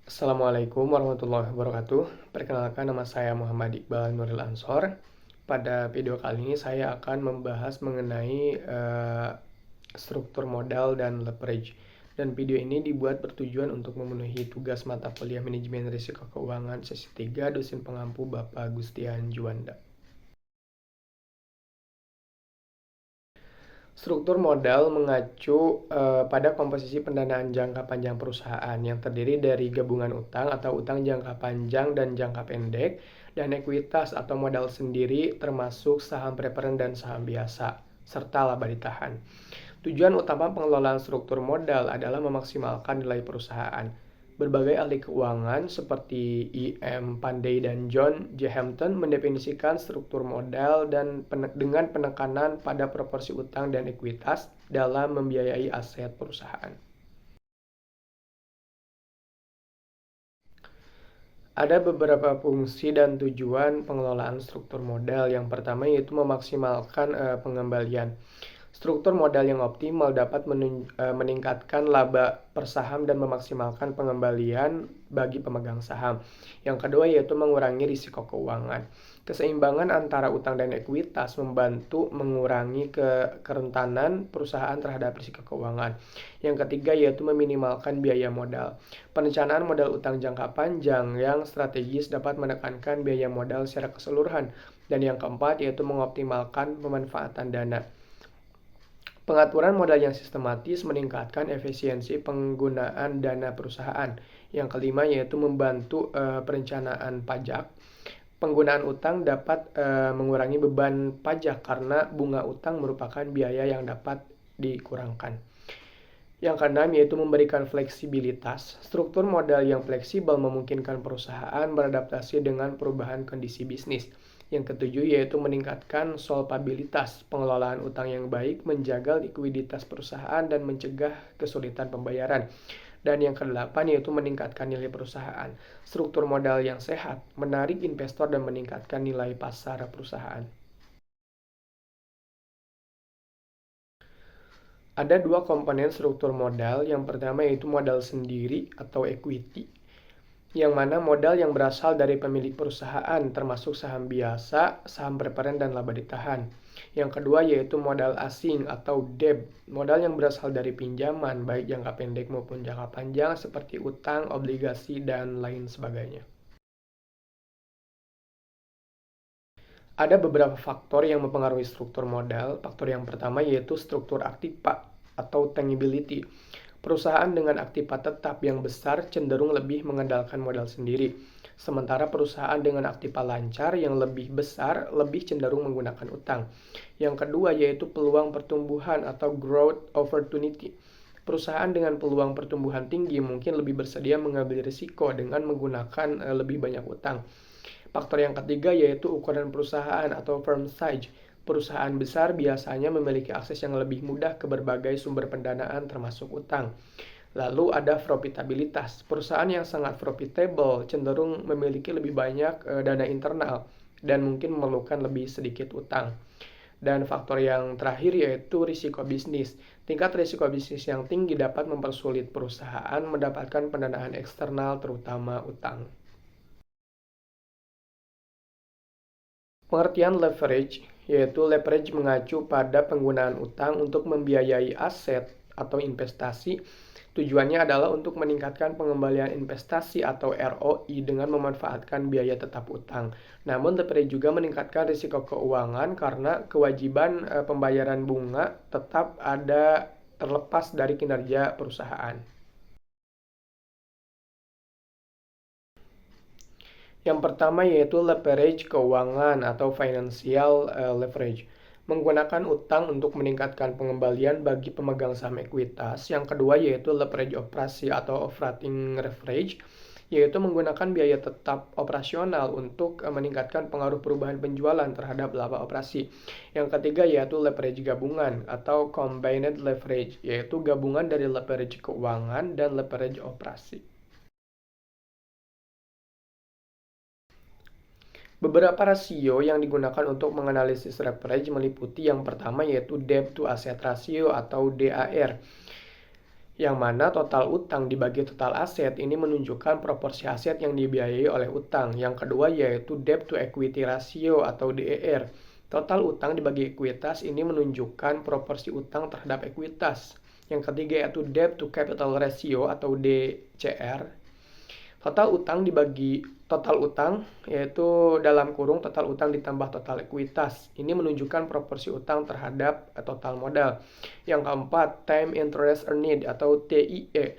Assalamualaikum warahmatullahi wabarakatuh. Perkenalkan, nama saya Muhammad Iqbal Nuril Ansor. Pada video kali ini saya akan membahas mengenai struktur modal dan leverage. Dan video ini dibuat bertujuan untuk memenuhi tugas mata kuliah manajemen risiko keuangan sesi 3 dosen pengampu Bapak Gustian Juanda. Struktur modal mengacu pada komposisi pendanaan jangka panjang perusahaan yang terdiri dari gabungan utang atau utang jangka panjang dan jangka pendek, dan ekuitas atau modal sendiri termasuk saham preferen dan saham biasa, serta laba ditahan. Tujuan utama pengelolaan struktur modal adalah memaksimalkan nilai perusahaan. Berbagai ahli keuangan seperti E.M. Pandey dan John J. Hampton mendefinisikan struktur modal dengan penekanan pada proporsi utang dan ekuitas dalam membiayai aset perusahaan. Ada beberapa fungsi dan tujuan pengelolaan struktur modal. Yang pertama yaitu memaksimalkan pengembalian. Struktur modal yang optimal dapat meningkatkan laba per saham dan memaksimalkan pengembalian bagi pemegang saham. Yang kedua yaitu mengurangi risiko keuangan. Keseimbangan antara utang dan ekuitas membantu mengurangi kerentanan perusahaan terhadap risiko keuangan. Yang ketiga yaitu meminimalkan biaya modal. Perencanaan modal utang jangka panjang yang strategis dapat menekankan biaya modal secara keseluruhan. Dan yang keempat yaitu mengoptimalkan pemanfaatan dana. Pengaturan modal yang sistematis meningkatkan efisiensi penggunaan dana perusahaan. Yang kelima yaitu membantu perencanaan pajak. Penggunaan utang dapat mengurangi beban pajak karena bunga utang merupakan biaya yang dapat dikurangkan. Yang keenam yaitu memberikan fleksibilitas. Struktur modal yang fleksibel memungkinkan perusahaan beradaptasi dengan perubahan kondisi bisnis. Yang ketujuh yaitu meningkatkan solvabilitas. Pengelolaan utang yang baik menjaga likuiditas perusahaan dan mencegah kesulitan pembayaran. Dan yang kedelapan yaitu meningkatkan nilai perusahaan. Struktur modal yang sehat menarik investor dan meningkatkan nilai pasar perusahaan. Ada dua komponen struktur modal. Yang pertama yaitu modal sendiri atau equity, yang mana modal yang berasal dari pemilik perusahaan termasuk saham biasa, saham preferen, dan laba ditahan. Yang kedua yaitu modal asing atau debt, modal yang berasal dari pinjaman baik jangka pendek maupun jangka panjang seperti utang, obligasi, dan lain sebagainya. Ada beberapa faktor yang mempengaruhi struktur modal. Faktor yang pertama yaitu struktur aktiva atau tangibility. Perusahaan dengan aktiva tetap yang besar cenderung lebih mengandalkan modal sendiri. Sementara perusahaan dengan aktiva lancar yang lebih besar lebih cenderung menggunakan utang. Yang kedua yaitu peluang pertumbuhan atau growth opportunity. Perusahaan dengan peluang pertumbuhan tinggi mungkin lebih bersedia mengambil risiko dengan menggunakan lebih banyak utang. Faktor yang ketiga yaitu ukuran perusahaan atau firm size. Perusahaan besar biasanya memiliki akses yang lebih mudah ke berbagai sumber pendanaan termasuk utang. Lalu ada profitabilitas. Perusahaan yang sangat profitable cenderung memiliki lebih banyak dana internal dan mungkin memerlukan lebih sedikit utang. Dan faktor yang terakhir yaitu risiko bisnis. Tingkat risiko bisnis yang tinggi dapat mempersulit perusahaan mendapatkan pendanaan eksternal terutama utang. Pengertian leverage, yaitu leverage mengacu pada penggunaan utang untuk membiayai aset atau investasi. Tujuannya adalah untuk meningkatkan pengembalian investasi atau ROI dengan memanfaatkan biaya tetap utang. Namun leverage juga meningkatkan risiko keuangan karena kewajiban pembayaran bunga tetap ada terlepas dari kinerja perusahaan. Yang pertama yaitu leverage keuangan atau financial leverage. Menggunakan utang untuk meningkatkan pengembalian bagi pemegang saham ekuitas. Yang kedua yaitu leverage operasi atau operating leverage, yaitu menggunakan biaya tetap operasional untuk meningkatkan pengaruh perubahan penjualan terhadap laba operasi. Yang ketiga yaitu leverage gabungan atau combined leverage, yaitu gabungan dari leverage keuangan dan leverage operasi. Beberapa rasio yang digunakan untuk menganalisis leverage meliputi yang pertama yaitu debt to asset ratio atau DAR. yang mana total utang dibagi total aset ini menunjukkan proporsi aset yang dibiayai oleh utang. Yang kedua yaitu debt to equity ratio atau DER. Total utang dibagi ekuitas ini menunjukkan proporsi utang terhadap ekuitas. Yang ketiga yaitu debt to capital ratio atau DCR. Total utang yaitu dalam kurung total utang ditambah total ekuitas. Ini menunjukkan proporsi utang terhadap total modal. Yang keempat, time interest earned atau TIE.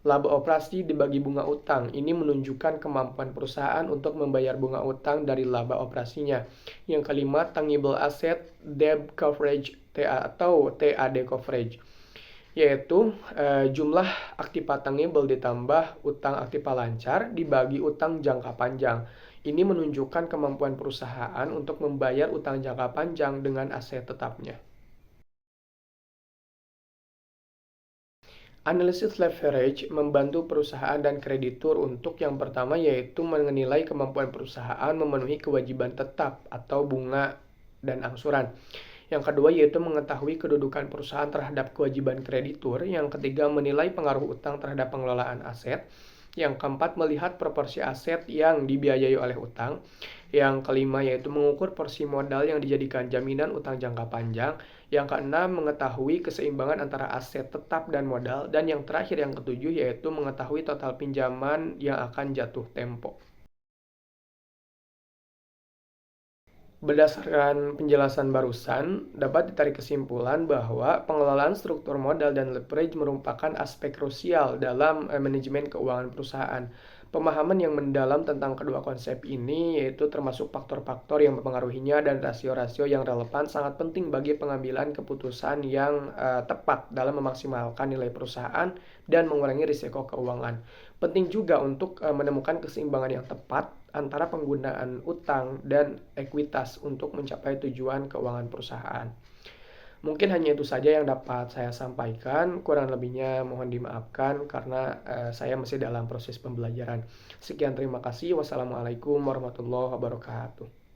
Laba operasi dibagi bunga utang. Ini menunjukkan kemampuan perusahaan untuk membayar bunga utang dari laba operasinya. Yang kelima, tangible asset debt coverage atau TAD coverage, yaitu jumlah aktiva tangible ditambah utang aktiva lancar dibagi utang jangka panjang. Ini menunjukkan kemampuan perusahaan untuk membayar utang jangka panjang dengan aset tetapnya. Analisis leverage membantu perusahaan dan kreditur untuk yang pertama yaitu menilai kemampuan perusahaan memenuhi kewajiban tetap atau bunga dan angsuran. Yang kedua yaitu mengetahui kedudukan perusahaan terhadap kewajiban kreditur. Yang ketiga menilai pengaruh utang terhadap pengelolaan aset. Yang keempat melihat proporsi aset yang dibiayai oleh utang. Yang kelima yaitu mengukur porsi modal yang dijadikan jaminan utang jangka panjang. Yang keenam mengetahui keseimbangan antara aset tetap dan modal. Dan yang terakhir yang ketujuh yaitu mengetahui total pinjaman yang akan jatuh tempo. Berdasarkan penjelasan barusan, dapat ditarik kesimpulan bahwa pengelolaan struktur modal dan leverage merupakan aspek krusial dalam manajemen keuangan perusahaan. Pemahaman yang mendalam tentang kedua konsep ini yaitu termasuk faktor-faktor yang mempengaruhinya dan rasio-rasio yang relevan sangat penting bagi pengambilan keputusan yang tepat dalam memaksimalkan nilai perusahaan dan mengurangi risiko keuangan. Penting juga untuk menemukan keseimbangan yang tepat antara penggunaan utang dan ekuitas untuk mencapai tujuan keuangan perusahaan. Mungkin hanya itu saja yang dapat saya sampaikan, kurang lebihnya mohon dimaafkan karena saya masih dalam proses pembelajaran. Sekian, terima kasih. Wassalamualaikum warahmatullahi wabarakatuh.